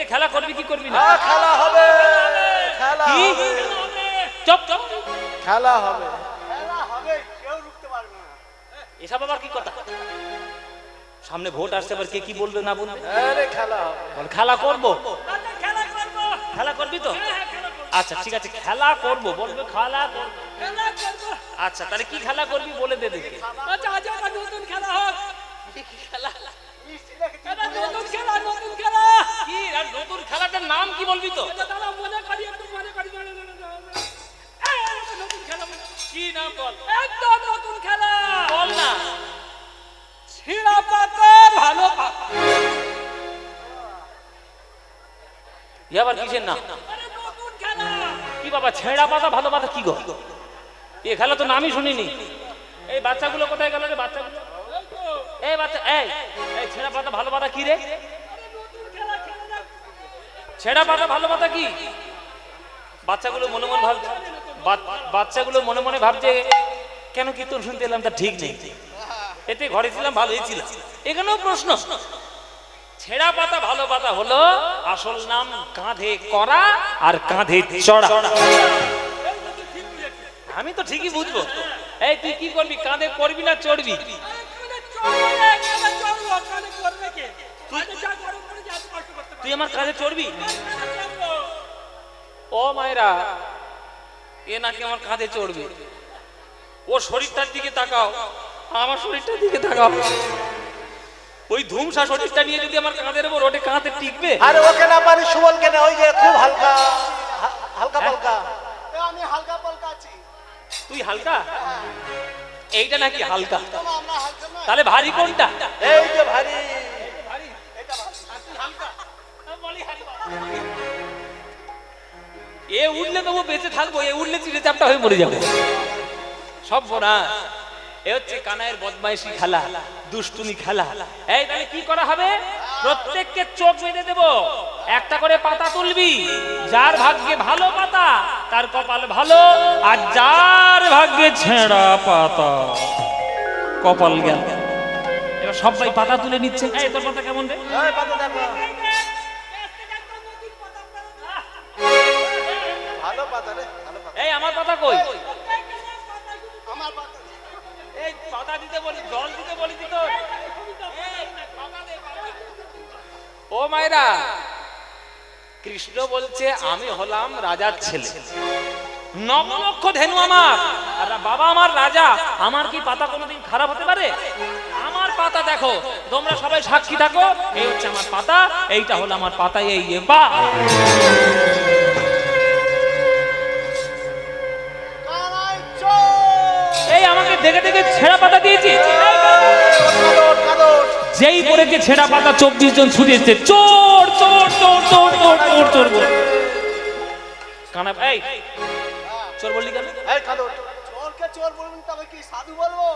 খেলা করবি কি করবি না? খেলা হবে, খেলা কি? হবে, চুপ চুপ, খেলা হবে। এসব আবার কি কথা? সামনে ভোট আসছে, আবার কে কি বলবে না বলবে? আরে খেলা হবে। বল খেলা করবো। খেলা করবি তো? আচ্ছা ঠিক আছে, খেলা করবো বলবে, খেলা করবো। আচ্ছা তাহলে কি খেলা করবি বলে দে দেখি। নতুন খেলা হোক। খেলা নতুন খেলা, নতুন খেলা। কি? আর নতুন খেলাটার নাম কি বলবি তো? দাদা মনে করি, একটু মনে করি। নতুন খেলা কি নাম বল? একদম নতুন খেলা। বল না। ছিঁড়া পাতা ভালো পাতা। আবার কিসের নাম? নতুন খেলা। কি বাবা, ছেঁড়া পাতা ভালো পাতা কি গো? এ খেলা তো নামই শুনিনি। এই বাচ্চাগুলো কোথায় গেল রে? বাচ্চাগুলো এই বাচ্চা, এই এই ছেঁড়া পাতা ভালো পাতা কি রে? ছেঁড়া পাতা ভালো পাতা কি? বাচ্চাগুলো মনে মনে ভাবছে, বাচ্চাগুলো মনে মনে ভাবছে কেন কীর্তন শুনতে এলাম তা ঠিক নেই, এতে ঘরে ছিলাম ভালোই ছিলাম। এখানেও প্রশ্ন। ছেঁড়া পাতা ভালো পাতা হলো আসল নাম কাঁধে করা আর কাঁধে চড়া। আমি তো ঠিকই বুঝবো। এই তুই কি করবি? কাঁধে করবি না চড়বি? তুই আমার কাঁধে চড়বি? ও মায়েরা, এ নাকি আমার কাঁধে চড়বে। ও শরীরটার দিকে তাকাও, আমার শরীরটার দিকে তাকাও। ওই ধুমসা শরীরটা নিয়ে যদি আমার কাঁধের উপর ওঠে, কাঁধে টিকবে? আরে ওকে না পারি, সুবল কেন? ওই যে খুব হালকা হালকা পালকা। আমি হালকা পালকা আছি। তুই হালকা? এইটা নাকি হালকা? তাহলে ভারী কোনটা? এই যে ভারী। এ উঠলে তবু বেঁচে থাকবো, এ উঠলে চিড়ে চাপটা হয়ে মরে যাবো। সব না, এ হচ্ছে কানাইয়ের বদমাইশি খেলা, দুষ্টুমি খেলা। এই তাহলে কি করা হবে? প্রত্যেককে চোখ বেঁধে দেবো, একটা করে পাতা তুলবি। যার ভাগ্যে ভালো পাতা তার কপাল ভালো, আর যার ভাগ্যে ছেঁড়া পাতা কপাল গেল। এবার সবাই পাতা তুলে নিচ্ছে। এই তোর পাতা কেমন রে? এই পাতা দেখো, ভালো পাতা রে, ভালো পাতা। এই আমার পাতা কই? আমার পাতা। এই পাতা দিতে বলি, জল দিতে বলি তো। ও মায়েরা, কৃষ্ণ বলছে আমি হলাম রাজার ছেলে, নবলক্ষ ধেনু আমার, আর বাবা আমার রাজা। আমার কি পাতা কোনোদিন খারাপ হতে পারে? আমার পাতা দেখো, তোমরা সবাই সাক্ষী থাকো। এই হচ্ছে আমার পাতা, এইটা হলো আমার পাতা। এই বা এই আমাকে দেখে দেখে ছেঁড়া পাতা দিয়েছি। যেই পড়েছে ছেঁড়া পাতা 24 জন ছুটে এসেছে, চোর চোর চোর চোর চোর চোর চোর বলে। কানা এই চোর বললি কেন? এই কাদর, চোরকে চোর বলবেন তবে কি সাধু বলবো?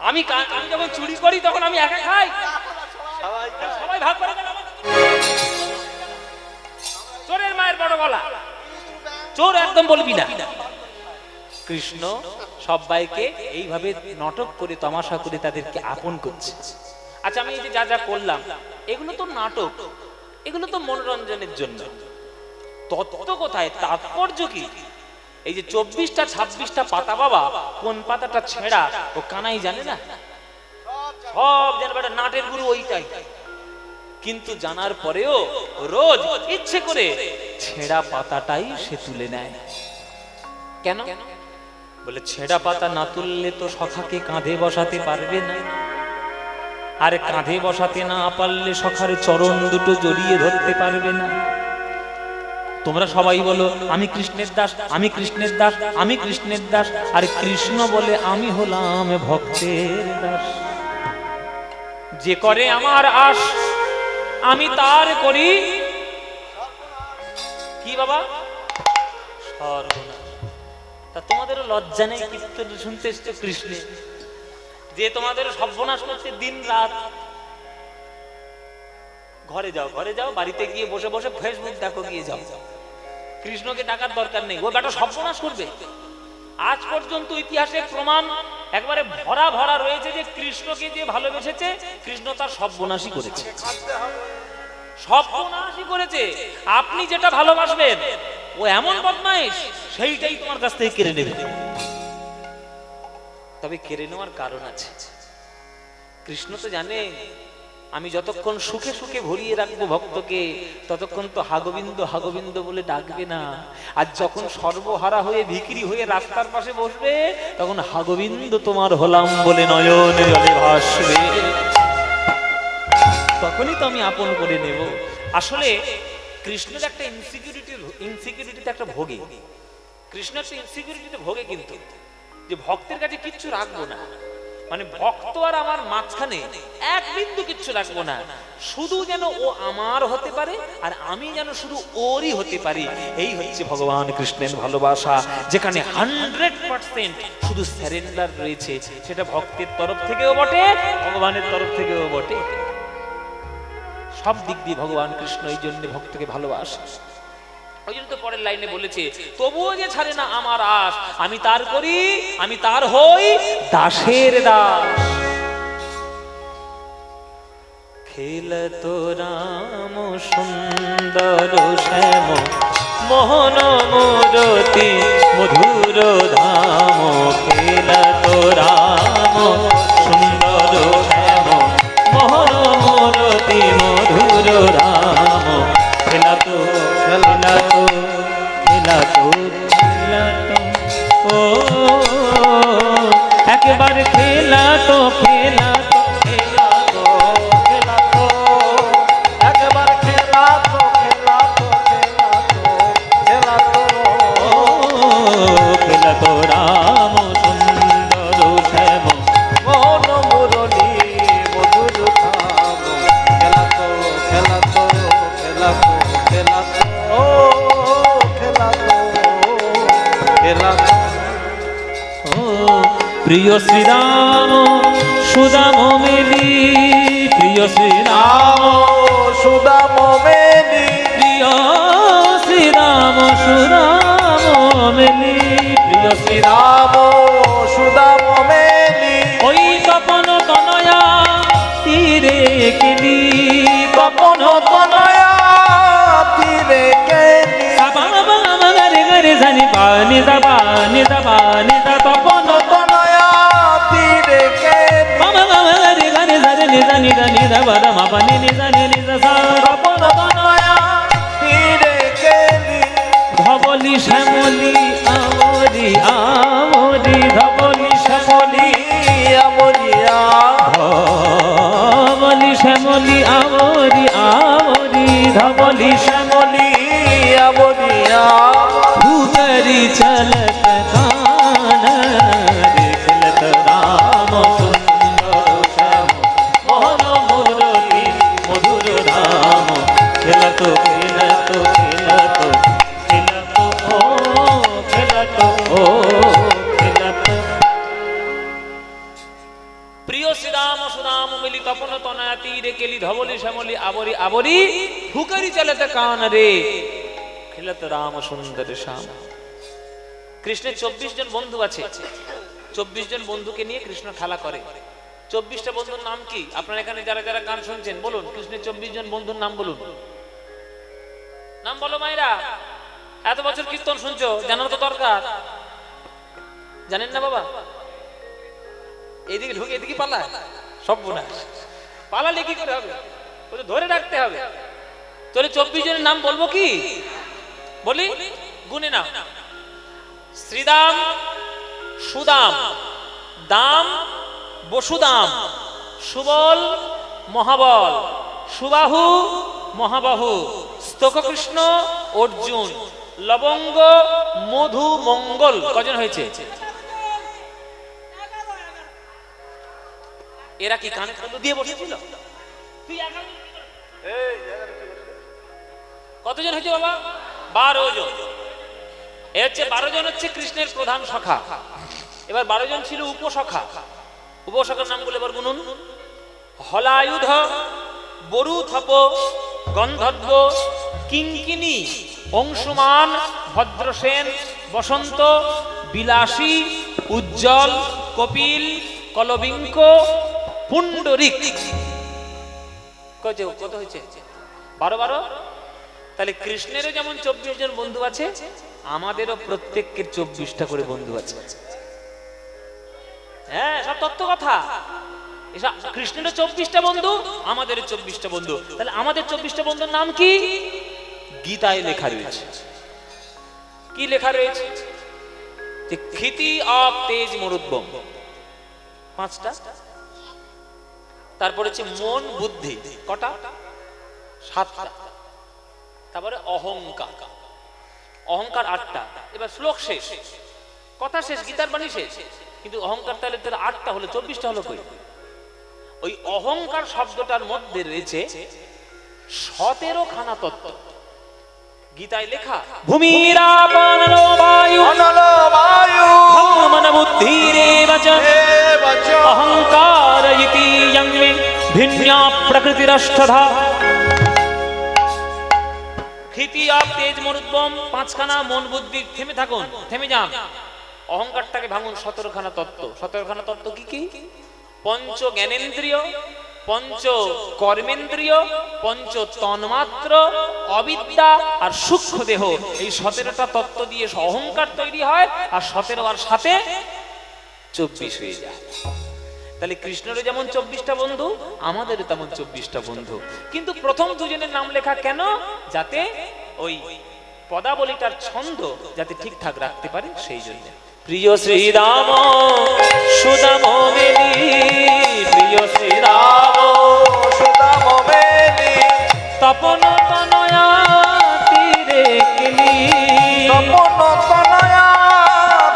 আমি যখন চুরি করি তখন আমি একা খাই, সবাই সবাই ভাগ করে দেন। চোরের মায়ের বড় গলা, চোর একদম বলবি না। কৃষ্ণ সবাইকে এইভাবে নাটক করে তামাশা করে তাদেরকে আপন করছে। আচ্ছা আমি এই যে যা যা করলাম এগুলো তো নাটক, এগুলো তো মনোরঞ্জনের জন্য। তত্ত্ব কোথায়? তাৎপর্য কি? এই যে 24টা 26টা পাতা বাবা, কোন পাতাটা ছেঁড়া ও কানাই জানে না? সব জানবে, নাটের গুরু ওইটাই। কিন্তু জানার পরেও রোজ ইচ্ছে করে ছেঁড়া পাতাটাই সে তুলে নেয়। কেন? বলে ছেঁড়া পাতা না তুললে তো সখাকে কাঁধে বসাতে পারবে না, আর কাঁধে বসাতে না পারলে সখার চরণ দুটো জড়িয়ে ধরতে পারবে না। তোমরা সবাই বলো আমি কৃষ্ণের দাস, আমি কৃষ্ণের দাস, আমি কৃষ্ণের দাস। আর কৃষ্ণ বলে আমি হলাম ভক্তের দাস। যে করে আমার আশ আমি তার করি কি বাবা? সর্বনাশ। তা তোমাদেরও লজ্জা নেই কীর্তন শুনতে এসছো কৃষ্ণে, যে তোমাদের সর্বনাশ করছে দিন রাত? ঘরে যাও, ঘরে যাও, বাড়িতে গিয়ে বসে বসে ফেসবুক দেখো, গিয়ে যাও। কৃষ্ণকে ডাকার দরকার নেই, ও বেটা সর্বনাশ করবে। আজ পর্যন্ত ইতিহাসে প্রমাণ একবারে ভরা ভরা রয়েছে যে কৃষ্ণকে যে ভালোবেসেছে কৃষ্ণ তার সর্বনাশই করেছে। সর্বনাশই করেছে। আপনি যেটা ভালোবাসবেন ও এমন বদমাইশ, সেইটাই তোমার কাছ থেকে কেড়ে নেবে। তবে কেড়ে নেওয়ার কারণ আছে। কৃষ্ণ তো জানে আমি যতক্ষণ সুখে সুখে ভরিয়ে রাখবো ভক্তকে, ততক্ষণ তো হাগোবিন্দ হাগোবিন্দ বলে ডাকবে না। আর যখন সর্বহারা হয়ে ভিখিরি হয়ে রাস্তার পাশে বসবে, তখন হাগোবিন্দ তোমার হলাম বলে নয়নে জলে ভাসবে। তখনই তো আমি আপন করে নেব। আসলে কৃষ্ণের একটা ইনসিকিউরিটিতে একটা ভোগে। কৃষ্ণ একটা ইনসিকিউরিটিতে ভোগে, কিন্তু যে ভক্তের কাছে কিচ্ছু রাখবো না, মানে ভক্ত আর আমার মাঝখানে এক বিন্দু কিচ্ছু রাখবো না, শুধু যেন ও আমার হতে পারে আর আমি যেন শুধু ওরই হতে পারি। এই হচ্ছে ভগবান কৃষ্ণের ভালোবাসা, যেখানে 100% শুধু সারেন্ডার রয়েছে। সেটা ভক্তের তরফ থেকেও বটে, ভগবানের তরফ থেকেও বটে। সব দিক দিয়ে ভগবান কৃষ্ণ এই জন্য ভক্তকে ভালোবাসে। ওই জন্য তো পরের লাইনে বলেছে, তবুও যে ছাড়ে না আমার আশ, আমি তার করি, আমি তার হই দাসের দাস। খেলত রাম সুন্দর শ্যাম মোহন মূরতি মধুর ধাম। খেলত রাম সুন্দর শ্যাম মোহন মূরতি মধুর রাম। খেলাতো খেলাতো খেলাতো খেলাতো ও একবার খেলাতো খেলাতো খেলাতো খেলাতো একবার খেলাতো খেলাতো খেলাতো খেলাতো ও খেলাতো রাম সুন্দর শ্যাম মোহন মুরলী মধুর ধাম। খেলাতো খেলাতো খেলাতো খেলাতো ও খেলাতো খেলাতো। ও প্রিয় শ্রীরাম সুদাম মেলি, প্রিয় শ্রীরাম সুদাম মেলি, প্রিয় শ্রীরাম সুদাম মেলি, প্রিয় শ্রীরাম রাম সুদাম মেলি। ওই তপন তনয়া তীরে কেলি, তপন তনয়া তীরে কেলি, গরে গরে জানি পানি জাবানি জাবানি দা তপন তনয়া তীরে কেলি, গরে গরে জানি নিজা নিজা নিজা বাদা মাপানি নিজা নিজা সা তপন তনয়া তীরে কেলি। ধবলি শ্যামলি আমরি আমরি ধবলি শ্যামলি আমরিয়া ধবলি শ্যামলি আমরি আমরি ধবলি শ্যামলি আমরিয়া भूतरी चलत कान देखलत राम सुंदर श्याम मोहन मुरली मधुर राम। खेलत खेलत खेलत खेलत ओ खेलत ओ खेलत। প্রিয় শ্রীরাম সুরাম মিলি তপন তনয়া তীরে কেলি ধবলি শ্যামলি আবরি আবরি ভুকরি চলতে কান রে খেলত রাম সুন্দর শ্যাম। কৃষ্ণের 24 জন বন্ধু আছে। 24 জন বন্ধুকে নিয়ে কৃষ্ণ খেলা করে। 24টা বন্ধুর নাম কি? আপনারা এখানে যারা যারা গান শুনছেন বলুন, কৃষ্ণের 24 জন বন্ধুর নাম বলুন। নাম বলো মায়েরা, এত বছর কীর্তন শুনছো, জানো তো দরকার। জানেন না বাবা? এদিকে ঢুকে এদিকে পালা, সব বোনা পালালে কি করে হবে? ওটা ধরে রাখতে হবে। তাহলে 24 জনের নাম বলবো কি? বলি গুনে নাও। শ্রীদাম, সুদাম, দাম, বসুদাম, সুবল, মহাবল, সুবাহু, মহাবাহু, স্তককৃষ্ণ, অর্জুন, লবঙ্গ, মধু, মঙ্গল। কজন হয়েছে? এরা কি কানে কলু দিয়ে বসেছিল? তুই কতজন হয়েছে বাবা? 12 জন। এ হচ্ছে 12 জন হচ্ছে কৃষ্ণের প্রধান সখা। এবার 12 জন ছিল উপসখা। উপসখার নাম বলে এবার গুনুন। হলায়ুধ, বরুথপ, গন্ধর্ব, কিঙ্কিনী, অংশুমান, ভদ্রসেন, বসন্ত, বিলাসী, উজ্জ্বল, কপিল, কলবিঙ্ক, পুণ্ডরিক। কত হয়েছে? 12 তাহলে কৃষ্ণেরও যেমন 24 জন বন্ধু আছে, আমাদেরও প্রত্যেকের 24টা করে বন্ধু আছে। হ্যাঁ, সব তত্ত্ব কথা। এসব কৃষ্ণেরও 24টা বন্ধু, আমাদেরও 24টা বন্ধু। তাহলে আমাদের 24টা বন্ধুর নাম কি? গীতায় লেখা রয়েছে। কি লেখা রয়েছে? যে ক্ষিতি অফ তেজ মরুদ্যম 5টা, তারপরে হচ্ছে মন বুদ্ধি কটা? 7টা, তারপরে অহংকার, অহংকার 8টা। এবার শ্লোক শেষ, কথা শেষ, গীতার বাণী শেষ, কিন্তু অহংকার তাহলে 8টা হলো, 24টা হলো কই? ওই অহংকার শব্দটার মধ্যে রয়েছে 17খানা তত্ত্ব। গীতায় লেখা ভূমিরাপনলো বায়ু অনলো বায়ু মন বুদ্ধিরেব চ দেবচ অহংকার ইতি ইয়ং মে ভিন্না প্রকৃতিরষ্টধা। ক্ষিতি অফ তেজ মরুদ্যম 5খানা, মন বুদ্ধি। থেমে থাকুন, থেমে যান, অহংকারটাকে ভাঙুন। 17খানা তত্ত্ব। 17খানা তত্ত্ব কি কি? পঞ্চ জ্ঞানেন্দ্রিয়, পঞ্চ কর্মেন্দ্রিয়, পঞ্চ তন্মাত্র, অবিদ্যা আর সূক্ষ্ম দেহ। এই 17টা তত্ত্ব দিয়ে অহংকার তৈরি হয়, আর 17 আর 7 24 হয়ে যায়। তাহলে কৃষ্ণেরও যেমন 24টা বন্ধু, আমাদেরও তেমন 24টা বন্ধু। কিন্তু প্রথম দুজনের নাম লেখা কেন? যাতে ওই পদাবলীটার ছন্দ যাতে ঠিকঠাক রাখতে পারে, সেই জন্য। প্রিয় শ্রীরাম সুদাম মেলি, প্রিয় শ্রীরাম সুদাম মেলি তপন তনয়া তীরে কেলি, তপন তনয়া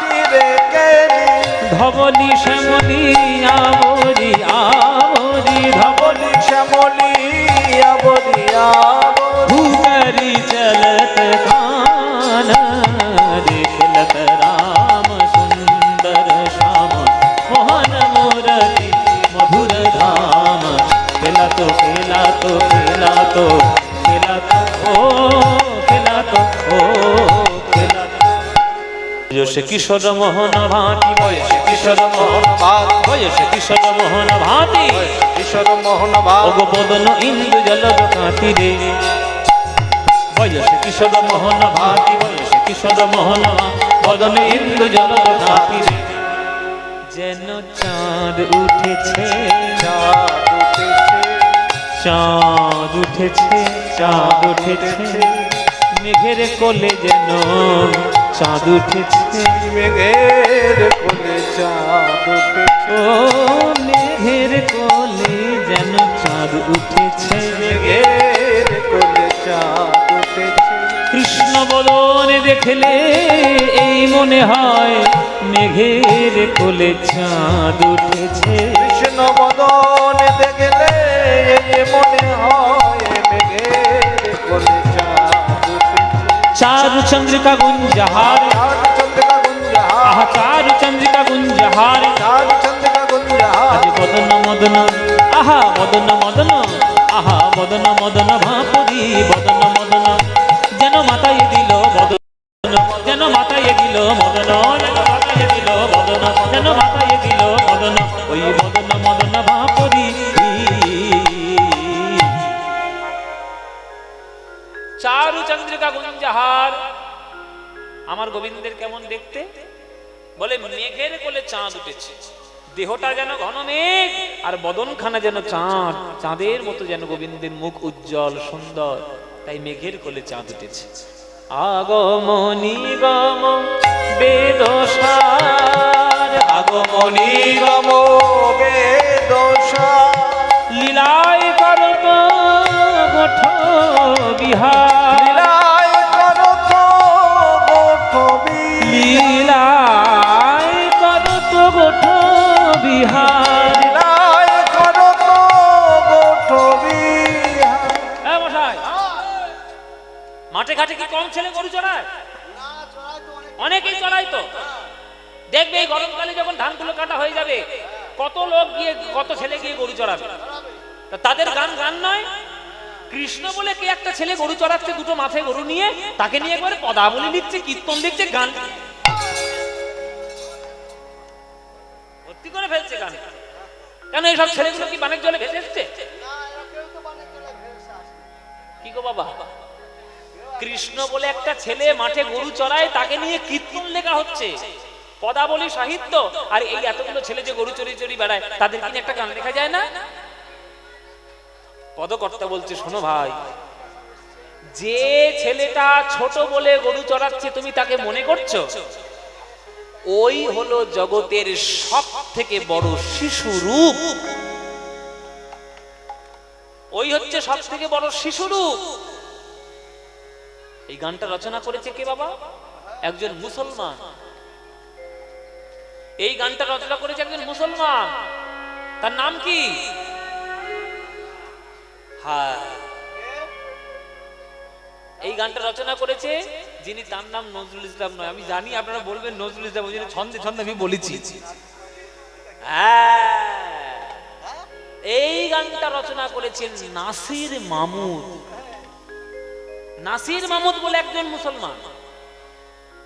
তীরে কেলি ধবলি শ্যামলি আবরি আবরি, ধবলি শ্যামলি আবরি আবরি भूकरी चलत कान देखलत राम सुंदर श्याम मोहन मूरति मधुर धाम। खेला तो खेला तो खेला तो खेला तो ओ खेला तो ओ खेला तो। বয়সে কিশোর মোহন ভাতি, বয়সে কিশোর মোহন ভাতি বয়সে কিশোর মোহন ভাতি, কিশোর মোহন ভাতি ওগো বদন ইন্দু জলদ কাঁতি রে। বয়সে কিশোর মোহন ভাতি, বয়সে কিশোর মোহন বদন ইন্দু জলদ কাঁতি রে। যেন চাঁদ উঠেছে, চাঁদ উঠেছে চাঁদ উঠেছে, চাঁদ উঠেছে, মেঘের কোলে যেন চাঁদ উঠেছে। মেঘের কোলে চাঁদ উঠেছে ও মেঘের কোলে যেন চাঁদ উঠেছে। মেঘের কোলে চাঁদ উঠেছে কৃষ্ণ বদনে দেখলে এই মনে হয় মেঘের কোলে চাঁদ উঠেছে। কৃষ্ণ বদনে দেখলে এই মনে হয় মেঘের কোলে চাঁদ উঠেছে চারু চন্দ্রিকা গুঞ্জহার, চাঁদ চন্দ্রিকা গুঞ্জহার আহা চারু চন্দ্রিকা গুঞ্জহার, চাঁদ চন্দ্রিকা গুঞ্জহার আজ বদন মদন, আহা বদন মদন, আহা বদন মদন ভাপুরি বদন মদন, যেন মাথায় দিল বদন, যেন মাথায় দিল মদন, যেন মাথায় দিল বদন, যেন মাথায় দিল মদন, ওই বদন মদন ভাপুরি। চারু চন্দ্রিকা গুঞ্জহার। আমার গোবিন্দের কেমন দেখতে? বলে মেঘের কোলে চাঁদ উঠেছে, দেহটা যেন ঘন মেঘ, আর বদনখানা যেন চাঁদ, চাঁদের মতো যেন গোবিন্দের মুখ উজ্জ্বল সুন্দর, তাই মেঘের কোলে চাঁদ উঠেছে। আগমনি গম বেদসার, আগমনি নিগম বেদশা লীলায় করত গোঠ বিহার, লীলায় করত গোঠবি লীলায় করত গোঠ বিহার। লীলায় করত গোঠবি হ্যাঁ মশাই, মাঠে ঘাটে কি কম ছেলে গরু চড়ায়? অনেকেই চড়াই তো। দেখবে এই গরমকালে যখন ধানগুলো কাটা হয়ে যাবে, কত লোক গিয়ে, কত ছেলে গিয়ে গরু চড়াবে। তা তাদের গান গান নয়। কৃষ্ণ বলে কে একটা ছেলে গরু চড়াচ্ছে, দুটো মাথায় গরু নিয়ে, তাকে নিয়ে একবারে পদাবলী লিখছে, কীর্তন লিখছে, গান ভর্তি করে ফেলছে গান। কেন এইসব ছেলেগুলো কি বানের জলে ভেসে এসছে? কি গো বাবা, কৃষ্ণ বলে একটা ছেলে মাঠে গরু চড়ায়, তাকে নিয়ে কীর্তন লেখা হচ্ছে, পদাবলী সাহিত্য। আর এই এতগুলো ছেলে যে গরু চড়ি চড়ি বেড়ায়, তাদের কিনে একটা গান লেখা যায় না? পদকর্তা বলছে, শোনো ভাই, যে ছেলেটা ছোট বলে গরু চড়াচ্ছে তুমি তাকে মনে করছো, ওই হলো জগতের সব থেকে বড় শিশু রূপ। ওই হচ্ছে সব থেকে বড় শিশু রূপ। এই গানটা রচনা করেছে কে বাবা? একজন মুসলমান। এই গানটা রচনা করেছে একজন মুসলমান, তার নাম কি? হ্যাঁ, এই গানটা রচনা করেছে যিনি, তার নাম নজরুল ইসলাম নয়। আমি জানি আপনারা বলবেন নজরুল ইসলাম, ওই জন্য ছন্দে ছন্দে আমি বলেছি। হ্যাঁ, এই গানটা রচনা করেছেন নাসির মাহমুদ। নাসির মাহমুদ বলে একজন মুসলমান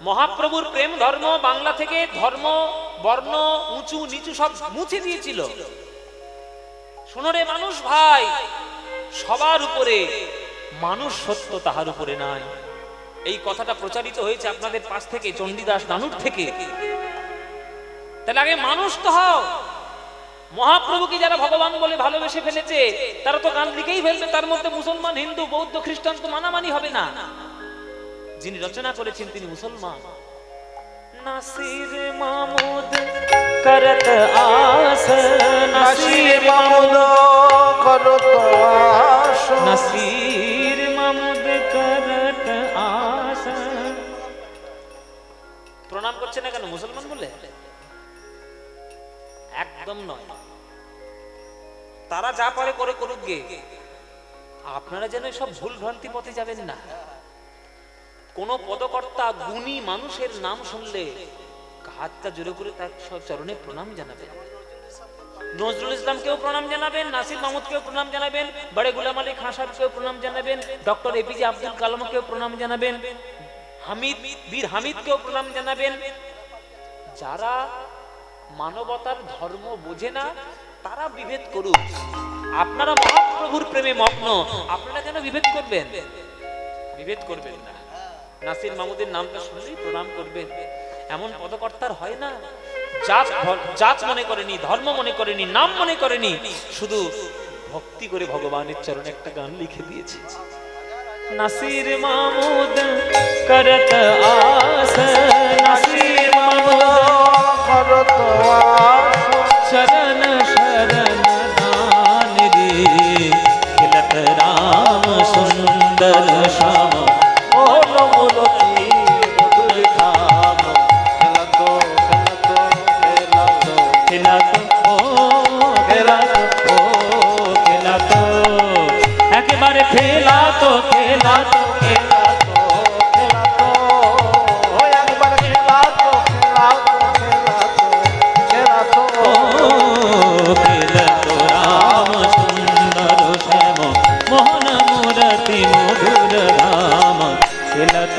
মহাপ্রভুর প্রেম ধর্ম বাংলা থেকে ধর্ম বর্ণ উঁচু নিচু সব মুছে দিয়েছিল। শোনো রে মানুষ ভাই, সবার উপরে মানুষ সত্য, তাহার উপরে নাই। এই কথাটা প্রচারিত হয়েছে আপনাদের পাশ থেকে, চণ্ডীদাস নানুর থেকে। তাহলে আগে মানুষ তো হও। মহাপ্রভুকে যারা ভগবান বলে ভালোবেসে ফেলেছে, তারা তো গান লিখেই ফেলবে, তার মধ্যে মুসলমান হিন্দু বৌদ্ধ খ্রিস্টান তো মানামানি হবে না। যিনি রচনা করেছেন তিনি মুসলমান। নাসির মাহমুদ করত আস, নাসির মাহমুদ করত আস, নাসির মাহমুদ করত আস। প্রণাম করছে না কেন মুসলমান বলে? একদম নয়। তারা যা পারে করে করুক গে, আপনারা যেন সব ভুল ভ্রান্তি পথে যাবেন না। কোন পদকর্তা গুণী মানুষের নাম শুনলে হাতটা জোরে করে তার চরণে প্রণাম জানাবেন। নজরুল ইসলামকেও প্রণাম জানাবেন, নাসির মাহমুদকেও প্রণাম জানাবেন, বড়ে গুলাম আলী খান সাহেবকেও প্রণাম জানাবেন, ডক্টর এপিজে আব্দুল কালামকেও প্রণাম জানাবেন, হামিদ বীর হামিদকেও প্রণাম জানাবেন। যারা মানবতার ধর্ম বোঝে না তারা বিভেদ করুক। আপনারা মহাপ্রভুর প্রেমে মগ্ন, আপনারা কেন বিভেদ করবেন? বিভেদ করবেন না। নাসির মাহমুদের নামটা শুনলেই প্রণাম করবেন। এমন পদকর্তার হয় না, জাত মনে করেনি, ধর্ম মনে করেনি, নাম মনে করেনি, শুধু ভক্তি করে ভগবানের চরণে একটা গান লিখে দিয়েছে। নাসির মাহমুদ করত আস, নাসির মাহমুদ করত আস, शरण शरण दान रे, खिलत राम सुंदर श्याम, मोल मूलती मधुर धाम, खेलतो खेलतो खेलतो खिलत ओ खिलत ओ खिलत, एकेबारे खेला तो खेला तो खेला खेलतो खेलतो, একবার খেলাতো খেলাতো খেলাতো খেলাতো, खेलत राम सुंदर श्याम, मोहन मूरति मधुर राम, खेलत